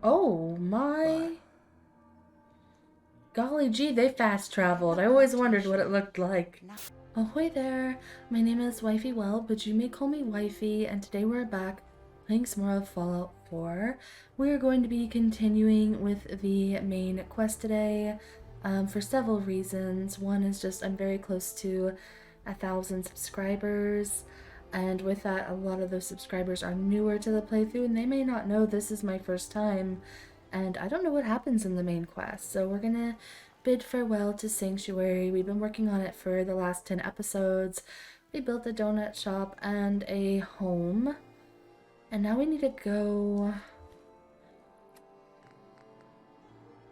Oh my golly gee, they fast traveled. I always wondered what it looked like. Ahoy there, my name is WifeyWhale, but you may call me Wifey, and today we're back playing some more of Fallout 4. We're going to be continuing with the main quest today for several reasons. One is just I'm very close to 1,000 subscribers, and with that, a lot of those subscribers are newer to the playthrough, and they may not know this is my first time, and I don't know what happens in the main quest, so we're gonna bid farewell to Sanctuary. We've been working on it for the last 10 episodes. We built a donut shop and a home. And now we need to go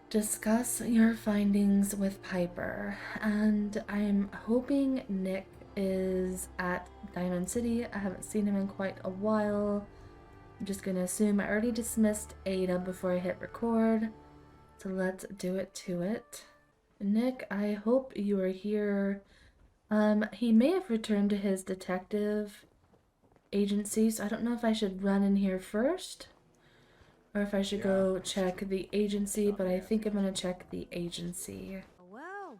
discuss your findings with Piper. And I'm hoping Nick is at Diamond City. I haven't seen him in quite a while. I'm just gonna assume I already dismissed Ada before I hit record. So let's do it to it. Nick, I hope you are here. He may have returned to his detective agency, so I don't know if I should run in here first or if I should go check the agency, but I think I'm gonna check the agency. Well,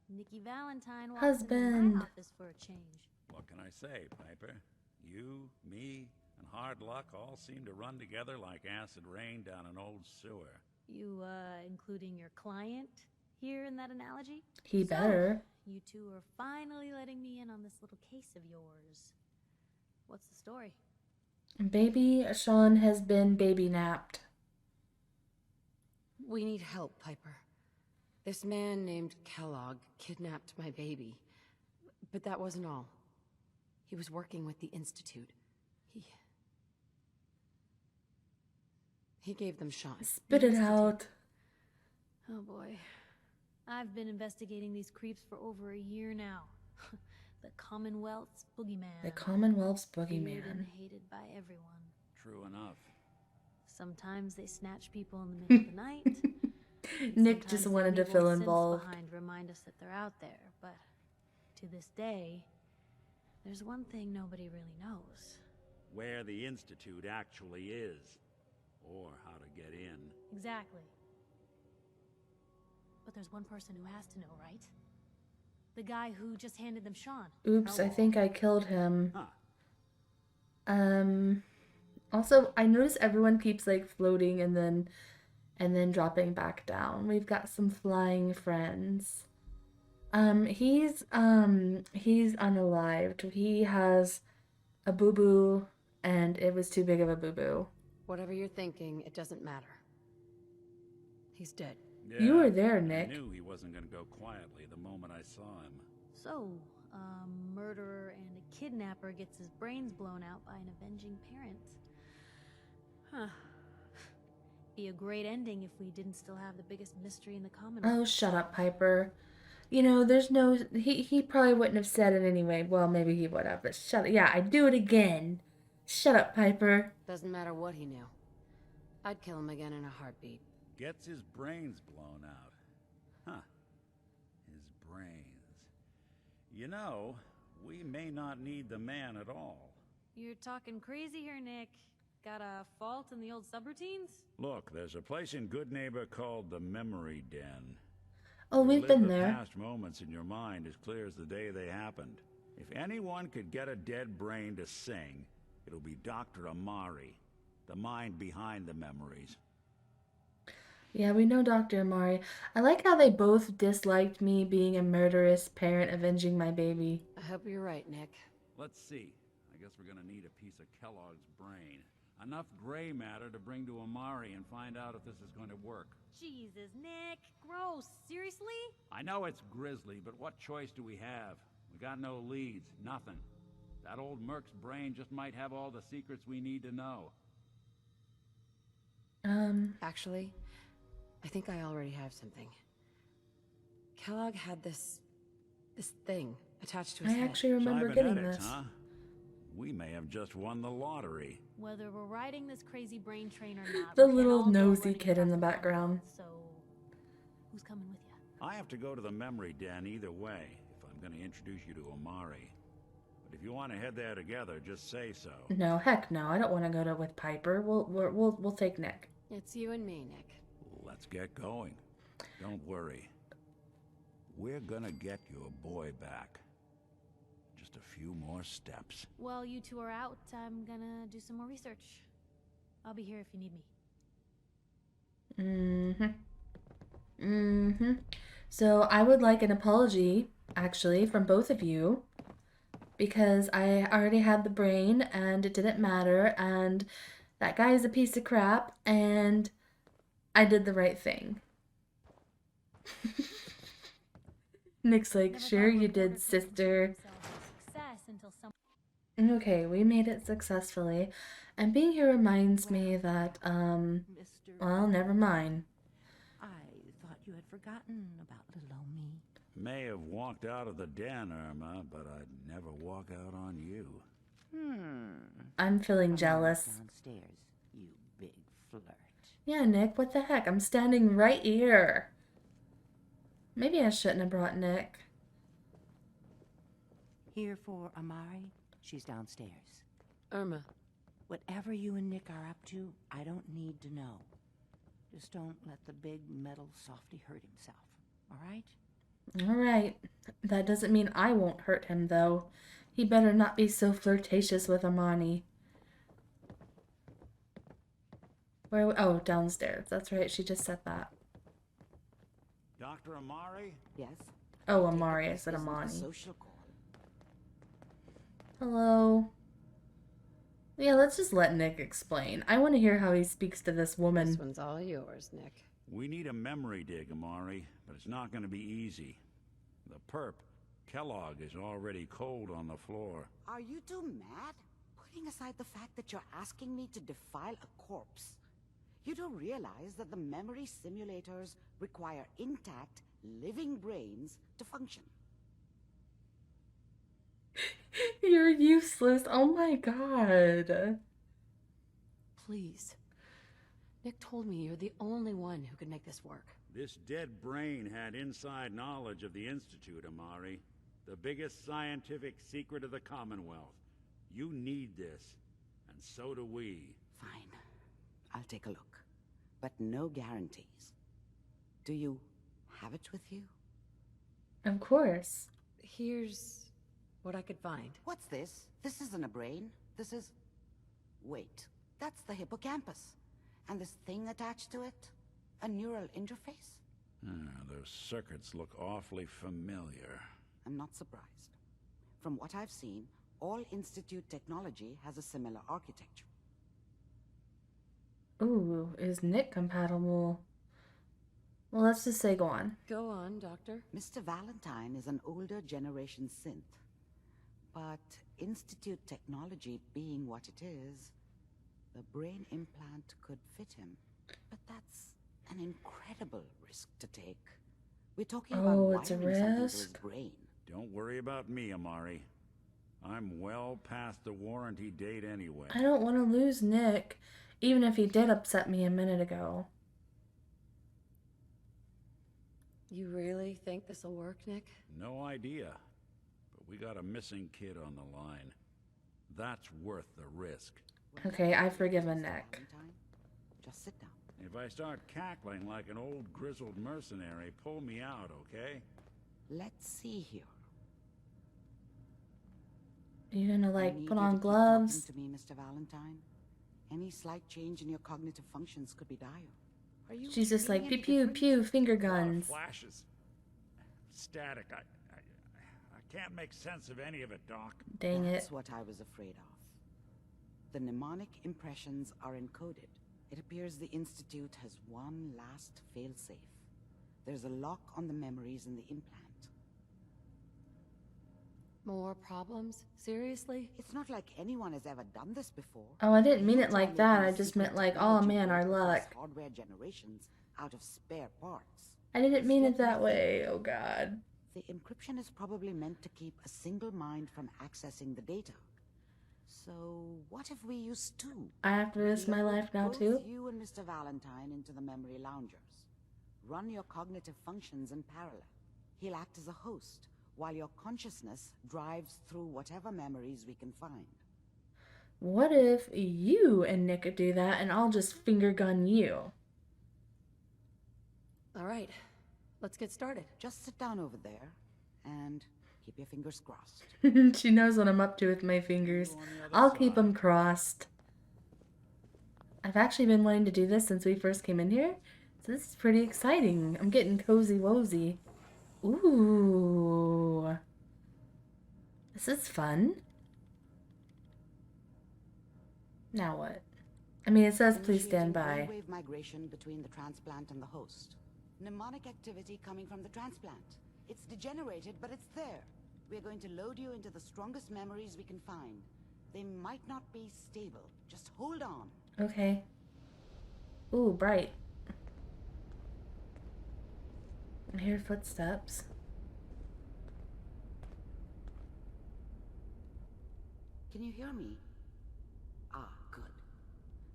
Nikki Valentine walks Husband. into my office for a change. What can I say, Piper? You, me, and hard luck all seem to run together like acid rain down an old sewer. You, including your client here in that analogy? He better. You two are finally letting me in on this little case of yours. What's the story? Baby Sean has been baby napped. We need help, Piper. This man named Kellogg kidnapped my baby. But that wasn't all. He was working with the Institute. He gave them Sean. Spit it out. Oh boy. I've been investigating these creeps for over a year now. The Commonwealth's boogeyman. The Commonwealth's Feared and boogeyman. hated by everyone. True enough. Sometimes they snatch people in the middle of the night. Nick just wanted to feel involved. Behind remind us that they're out there, but to this day, there's one thing nobody really knows. Where the Institute actually is. Or how to get in. Exactly. But there's one person who has to know, right? The guy who just handed them Sean. Oops, I think I killed him. Huh. Also, I notice everyone keeps like floating and then dropping back down. We've got some flying friends. He's unalived. He has a boo-boo and it was too big of a boo-boo. Whatever you're thinking, it doesn't matter. He's dead. Yeah, You were there, Nick. I knew he wasn't going to go quietly the moment I saw him. So, a murderer and a kidnapper gets his brains blown out by an avenging parent. Huh. Be a great ending if we didn't still have the biggest mystery in the Commonwealth. Oh, shut up, Piper. You know, there's no... He probably wouldn't have said it anyway. Well, maybe he would have, but shut up. Yeah, I'd do it again. Shut up, Piper. Doesn't matter what he knew. I'd kill him again in a heartbeat. Gets his brains blown out. Huh. His brains. You know, we may not need the man at all. You're talking crazy here, Nick. Got a fault in the old subroutines? Look, there's a place in Good Neighbor called the Memory Den. Oh, we've Relive been the there. past moments in your mind as clear as the day they happened. If anyone could get a dead brain to sing, it'll be Dr. Amari, the mind behind the memories. Yeah, we know Dr. Amari. I like how they both disliked me being a murderous parent avenging my baby. I hope you're right, Nick. Let's see. I guess we're gonna need a piece of Kellogg's brain. Enough gray matter to bring to Amari and find out if this is going to work. Jesus, Nick. Gross. Seriously? I know it's grisly, but what choice do we have? We got no leads, nothing. That old Merc's brain just might have all the secrets we need to know. Actually, I think I already have something. Kellogg had this thing attached to his I head. actually remember getting Cybernetics, this. huh? We may have just won the lottery. Whether we're riding this crazy brain train or not, The we can't little all go nosy running kid in across the the background. Commonwealth, So, who's coming with you? I have to go to the memory den either way, if I'm going to introduce you to Amari. But if you want to head there together, just say so. No, heck no. I don't want to go to with Piper. We'll take Nick. It's you and me, Nick. Let's get going. Don't worry. We're gonna get your boy back. Just a few more steps. While you two are out, I'm gonna do some more research. I'll be here if you need me. So I would like an apology, actually, from both of you. Because I already had the brain and it didn't matter, and that guy is a piece of crap, and I did the right thing. Nick's like, Never sure thought you reporters did, would consider sister. themselves a success until some. Okay, we made it successfully. And being here reminds me that, Mr. well, never mind. I thought you had forgotten about little old me. May have walked out of the den, Irma, but I'd never walk out on you. I'm feeling Come on jealous. downstairs, you big flirt. Yeah, Nick, what the heck? I'm standing right here. Maybe I shouldn't have brought Nick. Here for Amari? She's downstairs. Irma. Whatever you and Nick are up to, I don't need to know. Just don't let the big metal softy hurt himself, all right? Alright. That doesn't mean I won't hurt him, though. He better not be so flirtatious with Amani. Where? Oh, downstairs. That's right. She just said that. Dr. Amari? Yes? Oh, Amari. I said Isn't a Amani. social call. Hello. Yeah, let's just let Nick explain. I want to hear how he speaks to this This woman. one's all yours, Nick. We need a memory dig, Amari, but it's not gonna be easy. The perp, Kellogg, is already cold on the floor. Are you two mad? Putting aside the fact that you're asking me to defile a corpse, you do realize that the memory simulators require intact, living brains to function. You're useless. Oh my god. Please. Nick told me you're the only one who can make this work. This dead brain had inside knowledge of the Institute, Amari. The biggest scientific secret of the Commonwealth. You need this, and so do we. Fine. I'll take a look. But no guarantees. Do you have it with you? Of course. Here's what I could find. What's this? This isn't a brain. This is... Wait. That's the hippocampus. And this thing attached to it? A neural interface? Those circuits look awfully familiar. I'm not surprised. From what I've seen, all Institute technology has a similar architecture. Ooh, is Nick compatible? Well, let's just say go on. Go on, Doctor. Mr. Valentine is an older generation synth. But Institute technology being what it is, the brain implant could fit him. But that's an incredible risk to take. We're talking about Oh, wiring it's a something to his risk? brain. Don't worry about me, Amari. I'm well past the warranty date anyway. I don't want to lose Nick, even if he did upset me a minute ago. You really think this'll work, Nick? No idea. But we got a missing kid on the line. That's worth the risk. Okay, I've forgiven Nick. Valentine, just sit down. If I start cackling like an old grizzled mercenary, pull me out, okay? Let's see here. You gonna I like need put you on to keep gloves? talking to me, Mr. Valentine. Any slight change in your cognitive functions could be dire. Are you She's just like feeling pew any pew different? pew finger A lot of guns. flashes. Static. I can't make sense of any of it, Doc. Dang That's it. what I was afraid of. The mnemonic impressions are encoded. It appears the Institute has one last failsafe. There's a lock on the memories in the implant. More problems? Seriously? It's not like anyone has ever done this before. Oh, I didn't mean You're it like trying to that. I use just secret meant like, oh technology man, our built across luck. hardware generations out of spare parts. I didn't mean it Instead, that way. Oh god. The encryption is probably meant to keep a single mind from accessing the data. So, what if we use two? I have to risk my Load life now both too? you and Mr. Valentine into the memory loungers. Run your cognitive functions in parallel. He'll act as a host, while your consciousness drives through whatever memories we can find. What if you and Nick do that and I'll just finger gun you? All right, let's get started. Just sit down over there and keep your fingers crossed. She knows what I'm up to with my fingers. I'll keep them crossed. I've actually been wanting to do this since we first came in here, so this is pretty exciting. I'm getting cozy wozy. Ooh. This is fun. Now what? I mean, it says please stand by. Wave migration between the transplant and the host. Mnemonic activity coming from the transplant. It's degenerated, but it's there. We're going to load you into the strongest memories we can find. They might not be stable. Just hold on. Okay. Ooh, bright. I hear footsteps. Can you hear me? Ah, good.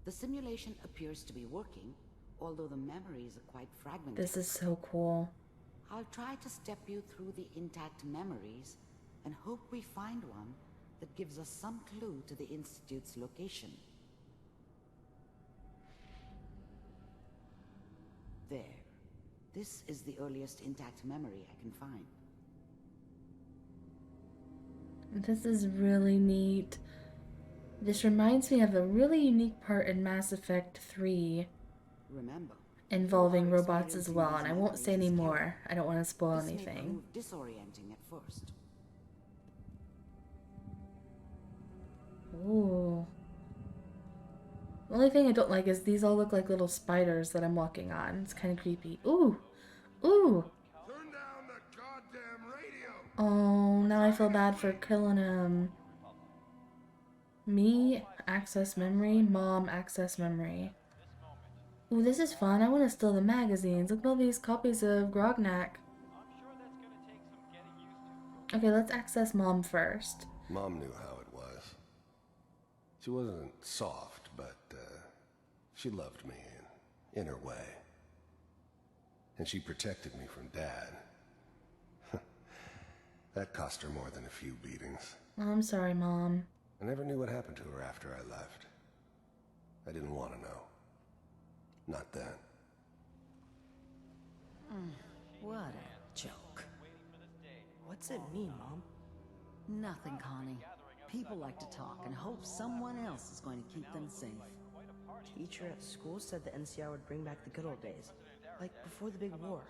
The simulation appears to be working, although the memories are quite fragmented. This is so cool. I'll try to step you through the intact memories and hope we find one that gives us some clue to the Institute's location. There. This is the earliest intact memory I can find. This is really neat. This reminds me of a really unique part in Mass Effect 3 Remember, involving robots as well, and I won't say any more. I don't want to spoil this may anything. prove disorienting at first. Ooh. The only thing I don't like is these all look like little spiders that I'm walking on. It's kind of creepy. Ooh! Ooh! Turn down the goddamn radio. Oh, now I feel bad for killing him. Me, access memory. Mom, access memory. Ooh, this is fun. I want to steal the magazines. Look at all these copies of Grognak. Okay, let's access Mom first. Mom knew how it was. She wasn't soft, but she loved me in her way. And she protected me from Dad. That cost her more than a few beatings. Oh, I'm sorry, Mom. I never knew what happened to her after I left. I didn't want to know. Not then. What a joke. What's it mean, Mom? Nothing, Connie. People like to talk and hope someone else is going to keep them safe. Teacher at school said the NCR would bring back the good old days. Like before the big war.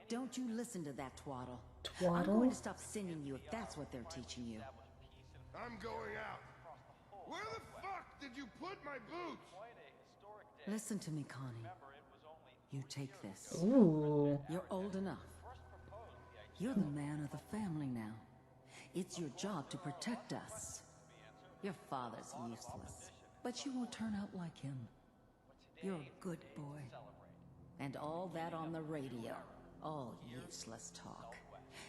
Don't you listen to that twaddle. I'm Twaddle? going to stop singing you if that's what they're teaching you. I'm going out. Where the fuck did you put my boots? Listen to me, Connie. You take this. Ooh. You're old enough. You're the man of the family now. It's your job to protect us. Your father's useless, but you won't turn out like him. You're a good boy. And all that on the radio. All useless talk.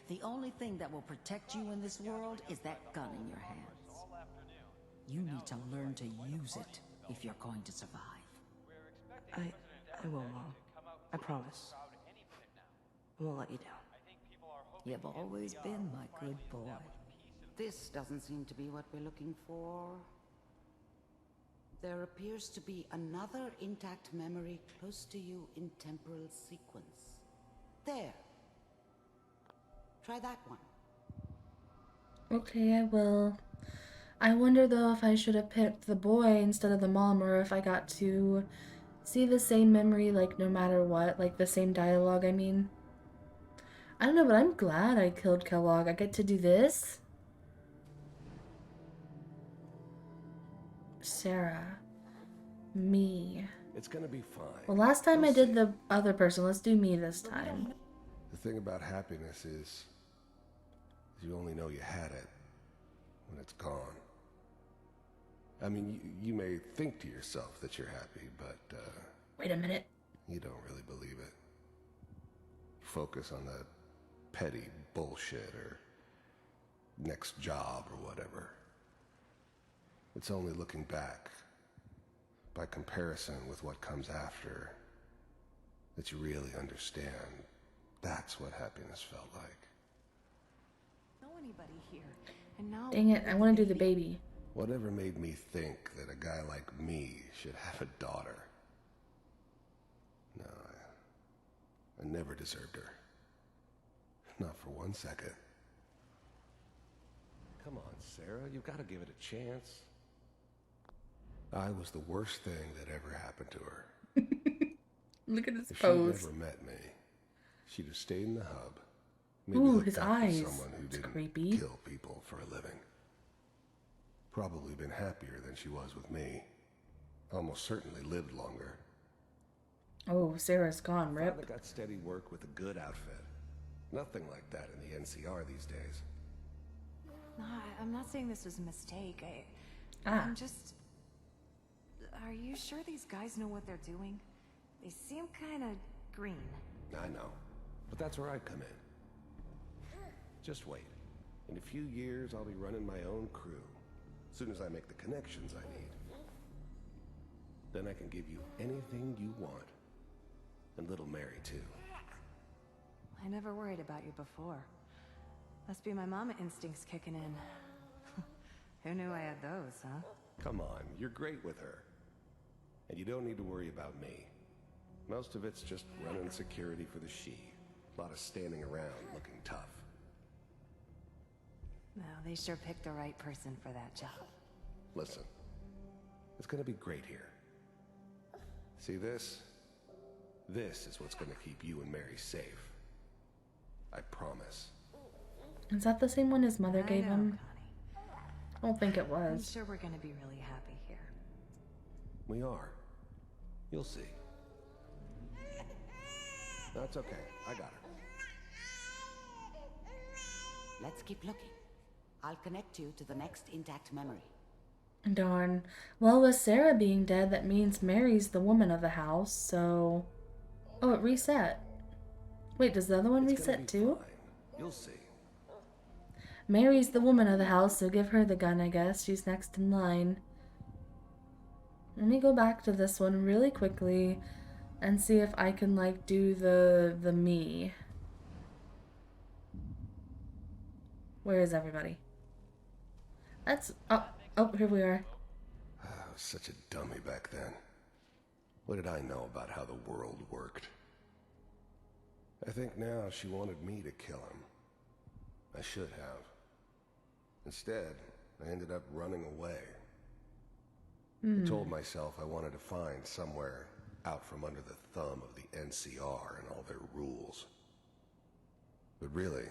The only thing that will protect you in this world is that gun in your hands. You need to learn to use it if you're going to survive. I will, Mom. I promise. I won't let you down. You've always been my good boy. This doesn't seem to be what we're looking for. There appears to be another intact memory close to you in temporal sequence. There. Try that one. Okay, I will. I wonder though if I should have picked the boy instead of the mom, or if I got to see the same memory, like no matter what, like the same dialogue, I mean. I don't know, but I'm glad I killed Kellogg. I get to do this. Sarah. Me. It's gonna be fine. Well, last time I did the other person. Let's do me this time. The thing about happiness is you only know you had it when it's gone. I mean, you may think to yourself that you're happy, but Wait a minute. you don't really believe it. Focus on that petty bullshit or next job or whatever. It's only looking back, by comparison with what comes after, that you really understand. That's what happiness felt like. Know anybody here? And now Dang it, I want to do the baby. Whatever made me think that a guy like me should have a daughter? No, I never deserved her. Not for 1 second. Come on, Sarah, you've got to give it a chance. I was the worst thing that ever happened to her. Look at his If pose. she'd never met me, she'd have stayed in the hub. Ooh, hooked his up with eyes. Someone who It's didn't creepy. kill people for a living. Probably been happier than she was with me. Almost certainly lived longer. Oh, Sarah's gone, Finally rip. got steady work with a good outfit. Nothing like that in the NCR these days. No, I'm not saying this was a mistake. Ah. I'm just... Are you sure these guys know what they're doing? They seem kind of green. I know, but that's where I come in. Just wait. In a few years, I'll be running my own crew. As soon as I make the connections I need. Then I can give you anything you want. And little Mary, too. I never worried about you before. Must be my mama instincts kicking in. Who knew I had those, huh? Come on, you're great with her. And you don't need to worry about me. Most of it's just running security for the she. A lot of standing around looking tough. No, they sure picked the right person for that job. Listen, it's gonna be great here. See this? This is what's gonna keep you and Mary safe. I promise. Is that the same one his mother I gave know, him? Connie. I don't think it I'm was. sure we're gonna be really happy here. We are. You'll see. That's okay. I got her. Let's keep looking. I'll connect you to the next intact memory. Darn. Well, with Sarah being dead, that means Mary's the woman of the house, so... Oh, it reset. Wait, does the other one It's gonna reset be too? fine. You'll see. Mary's the woman of the house, so give her the gun, I guess. She's next in line. Let me go back to this one really quickly and see if I can, like, do the me. Where is everybody? That's... Oh, here we are. I was such a dummy back then. What did I know about how the world worked? I think now she wanted me to kill him. I should have. Instead, I ended up running away. I told myself I wanted to find somewhere out from under the thumb of the NCR and all their rules. But really,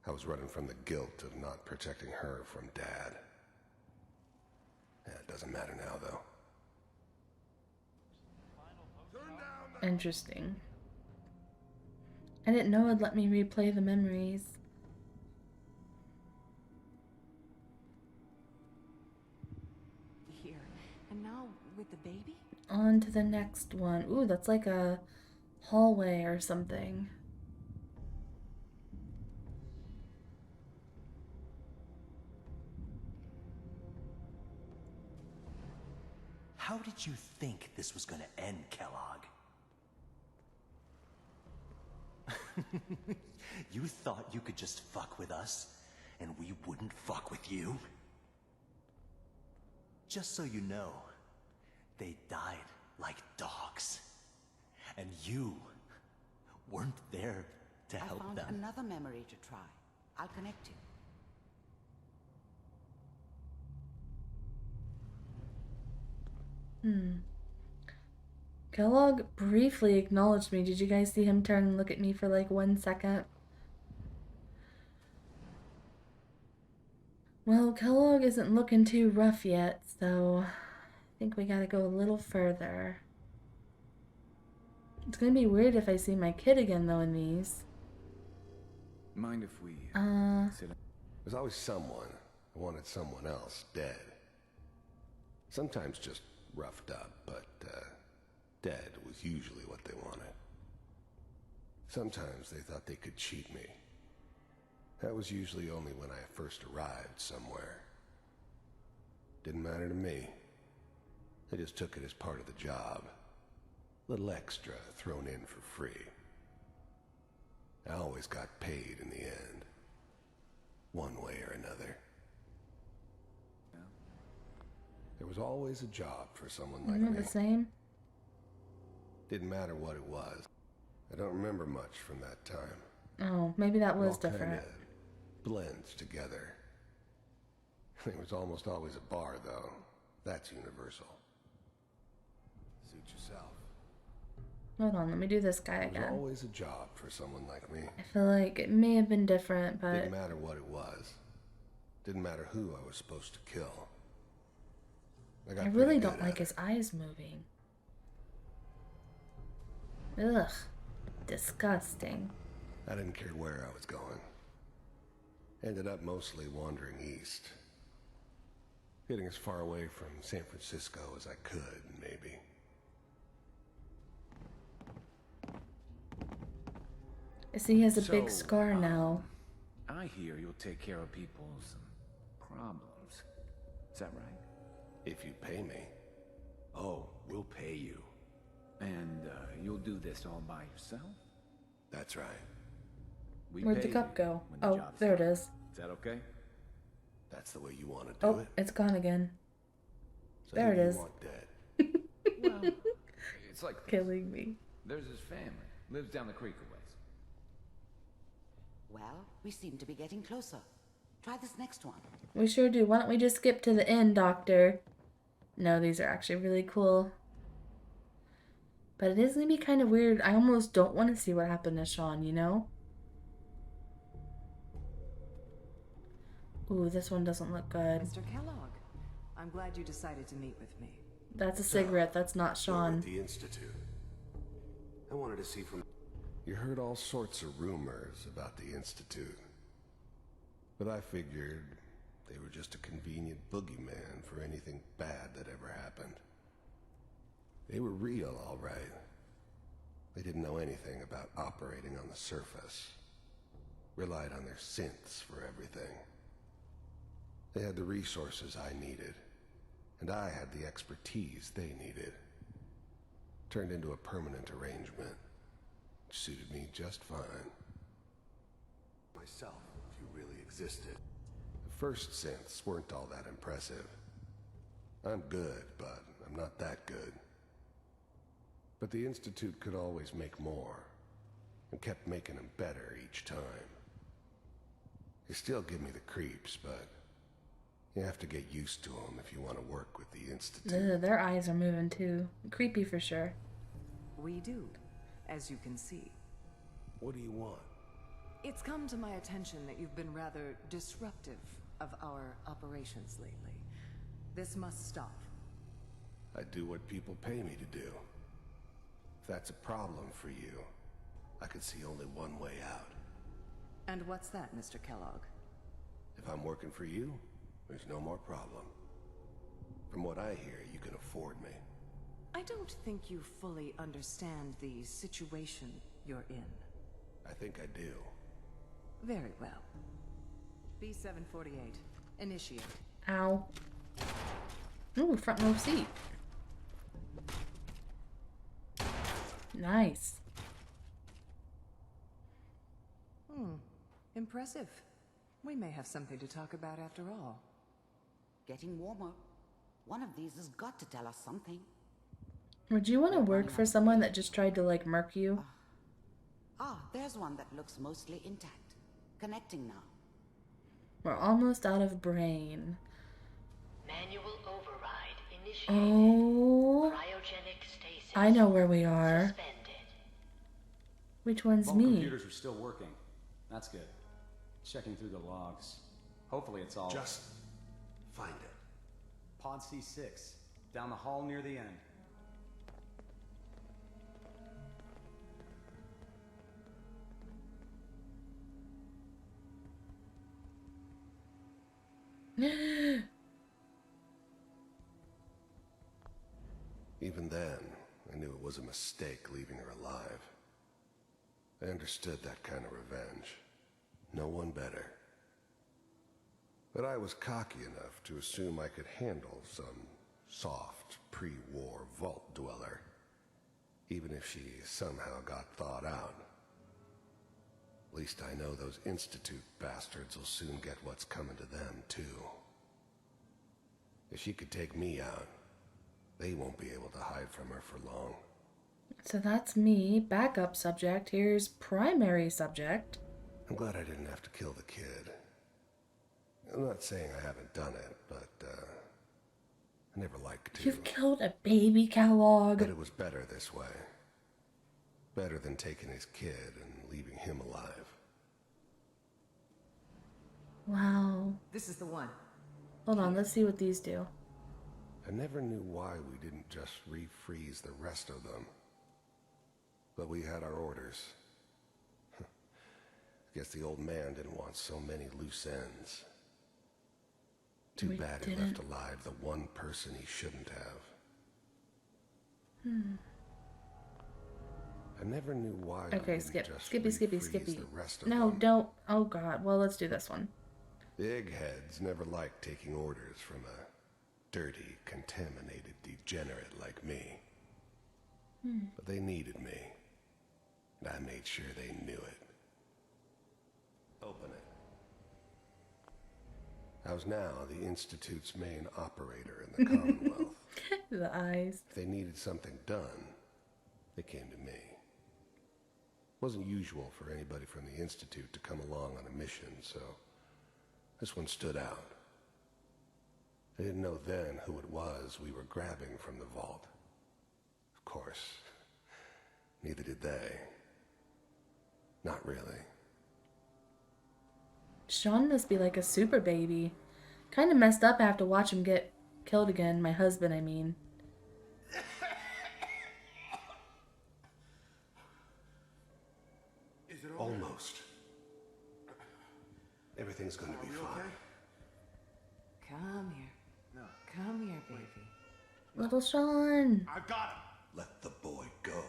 I was running from the guilt of not protecting her from Dad. Yeah, it doesn't matter now, though. Interesting. I didn't know it'd let me replay the memories. Here. And now with the baby? On to the next one. Ooh, that's like a hallway or something. How did you think this was gonna end, Kellogg? You thought you could just fuck with us, and we wouldn't fuck with you? Just so you know, they died like dogs. And you weren't there to I help found them. another memory to try. I'll connect you. Kellogg briefly acknowledged me. Did you guys see him turn and look at me for like 1 second? Well, Kellogg isn't looking too rough yet, so I think we gotta go a little further. It's gonna be weird if I see my kid again, though, in these. Mind if we sit? There's always someone who wanted someone else dead. Sometimes just roughed up, but dead was usually what they wanted. Sometimes they thought they could cheat me. That was usually only when I first arrived somewhere. Didn't matter to me. They just took it as part of the job. Little extra thrown in for free. I always got paid in the end. One way or another. Yeah. There was always a job for someone like Isn't it me. the same? Didn't matter what it was. I don't remember much from that time. Oh, maybe that was It all different. kinda blends together. There was almost always a bar, though. That's universal. Suit yourself. Hold on, let me do this guy There was again. always a job for someone like me. I feel like it may have been different, but Didn't matter what it was. Didn't matter who I was supposed to kill. I really don't like his eyes moving. Ugh. Disgusting. I didn't care where I was going. Ended up mostly wandering east. Getting as far away from San Francisco as I could, maybe. I see he has a So, big scar now. I hear you'll take care of people's problems. Is that right? If you pay me. Oh, we'll pay you. And you'll do this all by yourself? That's right. We Where'd pay the cup you go? when the Oh, job's there it done. is. Is that okay? That's the way you want to do Oh, it. it's gone again. So There it who do is. you want dead? Well, it's like this. Killing me. There's his family. Lives down the creek a ways. Well, we seem to be getting closer. Try this next one. We sure do. Why don't we just skip to the end, Doctor? No, these are actually really cool. But it is going to be kind of weird. I almost don't want to see what happened to Sean, you know? Ooh, this one doesn't look good. Mr. Kellogg, I'm glad you decided to meet with me. That's a cigarette. That's not You're Sean. at the Institute. I wanted to see from... You heard all sorts of rumors about the Institute. But I figured they were just a convenient boogeyman for anything bad that ever happened. They were real, all right. They didn't know anything about operating on the surface. Relied on their synths for everything. They had the resources I needed, and I had the expertise they needed. Turned into a permanent arrangement, which suited me just fine. Myself, if you really existed. The first synths weren't all that impressive. I'm good, but I'm not that good. But the Institute could always make more, and kept making them better each time. They still give me the creeps, but you have to get used to them if you want to work with the Institute. Ugh, their eyes are moving too. Creepy for sure. We do, as you can see. What do you want? It's come to my attention that you've been rather disruptive of our operations lately. This must stop. I do what people pay me to do. If that's a problem for you, I could see only one way out. And what's that, Mr. Kellogg? If I'm working for you, there's no more problem. From what I hear, you can afford me. I don't think you fully understand the situation you're in. I think I do. Very well. B-748, initiate. Ow. Ooh, front row seat. Nice. Impressive. We may have something to talk about after all. Getting warmer. One of these has got to tell us something. Would you want to work for someone that just tried to, like, murk you? There's one that looks mostly intact. Connecting now. We're almost out of brain. Manual override initiated. Oh. Cryogenic stasis. I know where we are. Suspended. Which one's All me? computers are still working. That's good. Checking through the logs. Hopefully it's all... Just find it. Pod C6. Down the hall near the end. Even then, I knew it was a mistake leaving her alive. I understood that kind of revenge. No one better. But I was cocky enough to assume I could handle some soft, pre-war vault dweller, even if she somehow got thawed out. At least I know those Institute bastards will soon get what's coming to them, too. If she could take me out, they won't be able to hide from her for long. So that's me, backup subject. Here's primary subject. I'm glad I didn't have to kill the kid. I'm not saying I haven't done it, but, I never liked to. You've killed a baby, Kellogg. But it was better this way. Better than taking his kid and leaving him alive. Wow. This is the one. Hold on, let's see what these do. I never knew why we didn't just refreeze the rest of them. But we had our orders. I guess the old man didn't want so many loose ends. Too bad he left alive the one person he shouldn't have. I never knew why. Okay, skip. Skippy. The rest of No, them. don't. Oh god. Well, let's do this one. The eggheads never liked taking orders from a dirty, contaminated degenerate like me. But they needed me. And I made sure they knew it. Open it. I was now the Institute's main operator in the Commonwealth. The eyes. If they needed something done, they came to me. It wasn't usual for anybody from the Institute to come along on a mission, so this one stood out. I didn't know then who it was we were grabbing from the vault. Of course, neither did they. Not really. Sean must be like a super baby. Kind of messed up I have to watch him get killed again. My husband, I mean. Is it almost? Everything's going to be fine. Okay? Come here. No. Come here, baby. Little Sean. I got him. Let the boy go.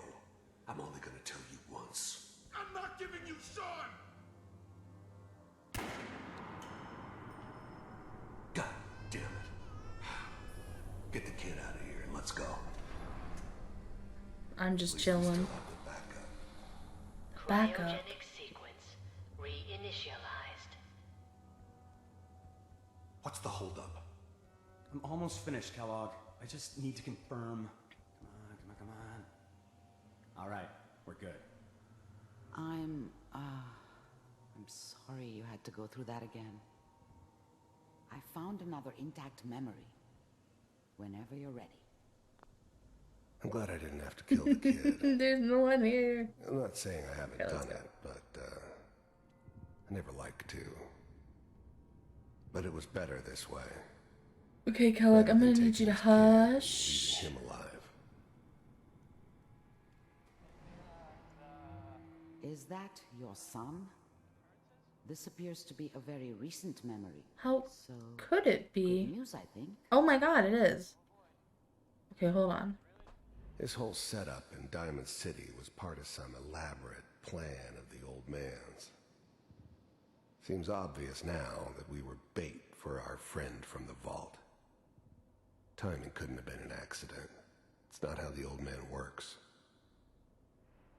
I'm only going to tell you once. I'm not giving you Sean! God damn it. Get the kid out of here and let's go. I'm just chilling. Backup. Cryogenic sequence reinitialized. What's the holdup? I'm almost finished, Kellogg. I just need to confirm. Come on. All right, we're good. I'm sorry you had to go through that again. I found another intact memory. Whenever you're ready. I'm glad I didn't have to kill the kid. There's no one here. I'm not saying I haven't Okay, done it, but I never liked to. But it was better this way. Okay, Kellogg, I'm gonna need you to hush. Leaving him alive. Is that your son? This appears to be a very recent memory. How so could it be? Good news, I think. Oh my god, it is. Okay, hold on. This whole setup in Diamond City was part of some elaborate plan of the old man's. Seems obvious now that we were bait for our friend from the vault. Timing couldn't have been an accident. It's not how the old man works.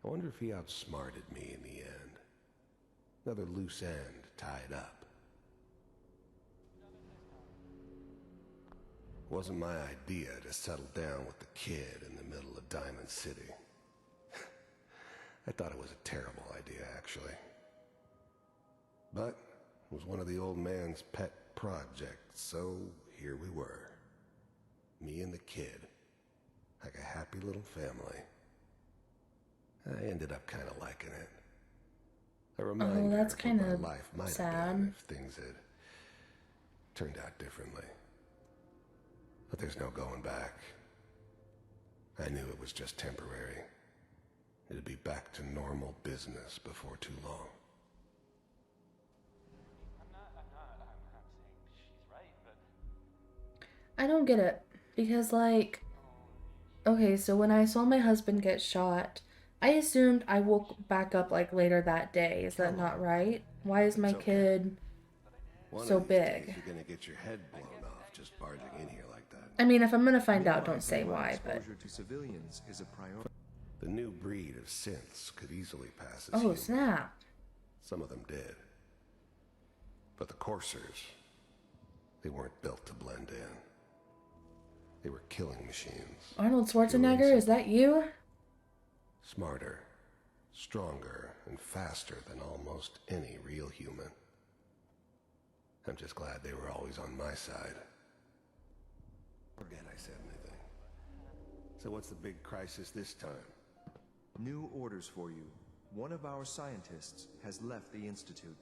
I wonder if he outsmarted me in the end. Another loose end tied up. It wasn't my idea to settle down with the kid in the middle of Diamond City. I thought it was a terrible idea, actually. But it was one of the old man's pet projects, so here we were. Me and the kid, like a happy little family. I ended up kind of liking it. A reminder that's of what my kinda life might have sad. been if things had turned out differently. But there's no going back. I knew it was just temporary. It'd be back to normal business before too long. I don't get it. Because, like, okay, so when I saw my husband get shot, I assumed I woke back up, like, later that day. Is that not right? Why is my kid so big? You're gonna get your head blown off just barging in here like that. I mean, if I'm gonna find out, don't say why, but... Exposure to civilians is a priority. The new breed of synths could easily pass as Oh, human. snap. Some of them did. But the coursers, they weren't built to blend in. They were killing machines. Arnold Schwarzenegger, is that you? Smarter, stronger, and faster than almost any real human. I'm just glad they were always on my side. Forget I said anything. So what's the big crisis this time? New orders for you. One of our scientists has left the Institute.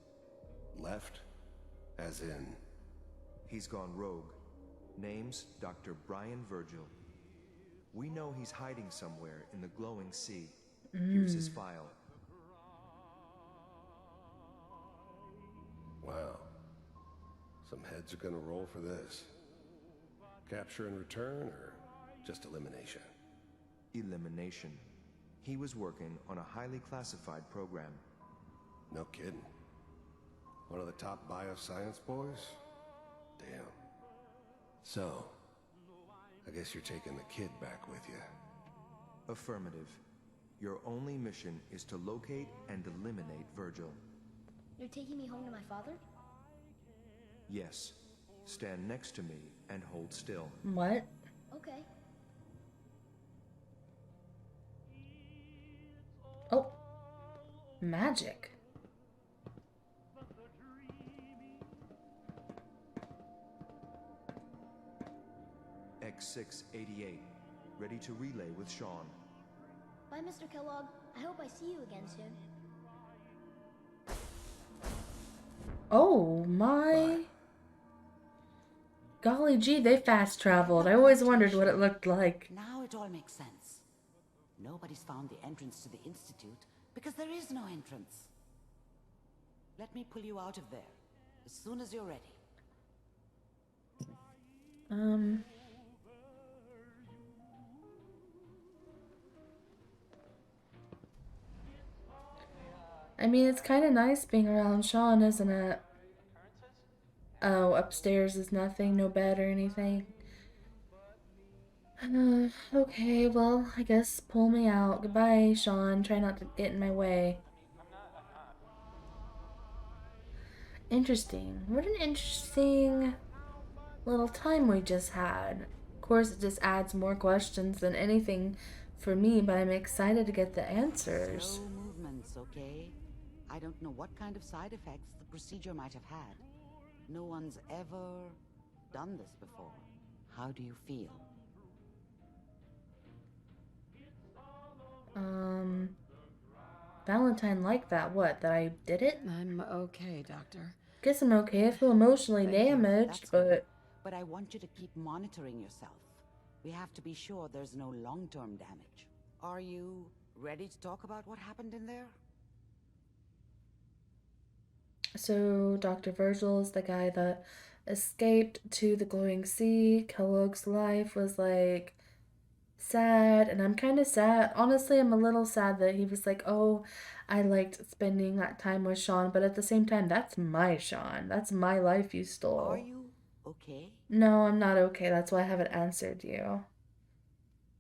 Left? As in? He's gone rogue. Name's Dr. Brian Virgil. We know he's hiding somewhere in the glowing sea. Here's his file. Wow. Some heads are gonna roll for this. Capture and return, or just elimination? Elimination. He was working on a highly classified program. No kidding. One of the top bioscience boys? Damn. So, I guess you're taking the kid back with you. Affirmative. Your only mission is to locate and eliminate Virgil. You're taking me home to my father? Yes. Stand next to me and hold still. What? Okay. Oh. Magic. X688. Ready to relay with Sean. Bye, Mr. Kellogg. I hope I see you again soon. Oh my. Golly gee, they fast traveled. I always wondered what it looked like. Now it all makes sense. Nobody's found the entrance to the Institute because there is no entrance. Let me pull you out of there as soon as you're ready. I mean, it's kind of nice being around Sean, isn't it? Oh, upstairs is nothing, no bed or anything. Okay, well, I guess pull me out. Goodbye, Sean. Try not to get in my way. Interesting. What an interesting little time we just had. Of course, it just adds more questions than anything for me, but I'm excited to get the answers. Slow movements, okay? I don't know what kind of side effects the procedure might have had. No one's ever done this before. How do you feel? Valentine liked that. What? That I did it? I'm okay, Doctor. Guess I'm okay. I feel emotionally Thank you. damaged, That's good. but... But I want you to keep monitoring yourself. We have to be sure there's no long-term damage. Are you ready to talk about what happened in there? So, Dr. Virgil is the guy that escaped to the glowing sea. Kellogg's life was, like, sad, and I'm kind of sad. Honestly, I'm a little sad that he was like, oh, I liked spending that time with Sean, but at the same time, that's my Sean. That's my life you stole. Are you okay? No, I'm not okay. That's why I haven't answered you.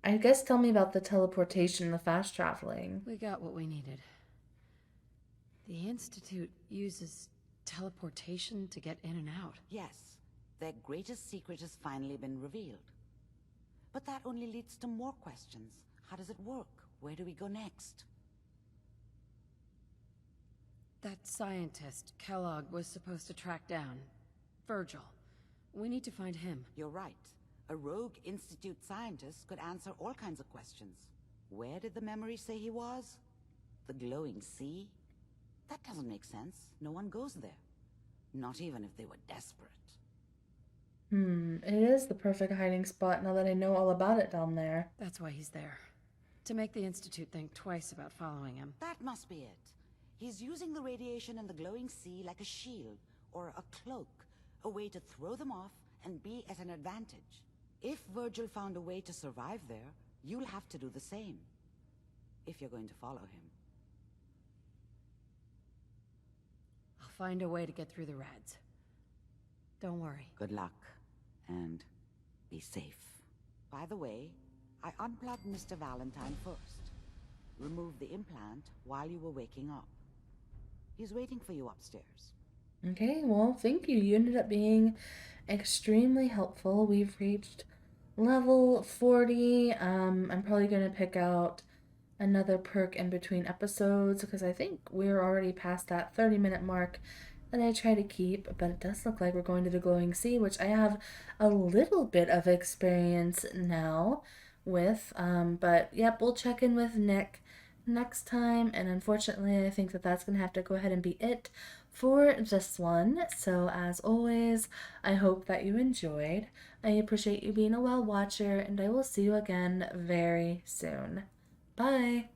I guess tell me about the teleportation, the fast traveling. We got what we needed. The Institute uses teleportation to get in and out. Yes, their greatest secret has finally been revealed. But that only leads to more questions. How does it work? Where do we go next? That scientist, Kellogg, was supposed to track down Virgil. We need to find him. You're right. A rogue Institute scientist could answer all kinds of questions. Where did the memory say he was? The glowing sea? That doesn't make sense. No one goes there. Not even if they were desperate. It is the perfect hiding spot now that I know all about it down there. That's why he's there. To make the Institute think twice about following him. That must be it. He's using the radiation in the glowing sea like a shield or a cloak, a way to throw them off and be at an advantage. If Virgil found a way to survive there, you'll have to do the same. If you're going to follow him. I'll find a way to get through the rads. Don't worry. Good luck. And be safe. By the way, I unplugged Mr. Valentine first. Removed the implant while you were waking up. He's waiting for you upstairs. Okay, well, thank you. You ended up being extremely helpful. We've reached level 40. I'm probably going to pick out another perk in between episodes because I think we're already past that 30-minute mark that I try to keep, but it does look like we're going to the glowing sea, which I have a little bit of experience now with. But yep, we'll check in with Nick next time, and unfortunately I think that that's going to have to go ahead and be it for this one. So as always, I hope that you enjoyed. I appreciate you being a well watcher, and I will see you again very soon. Bye!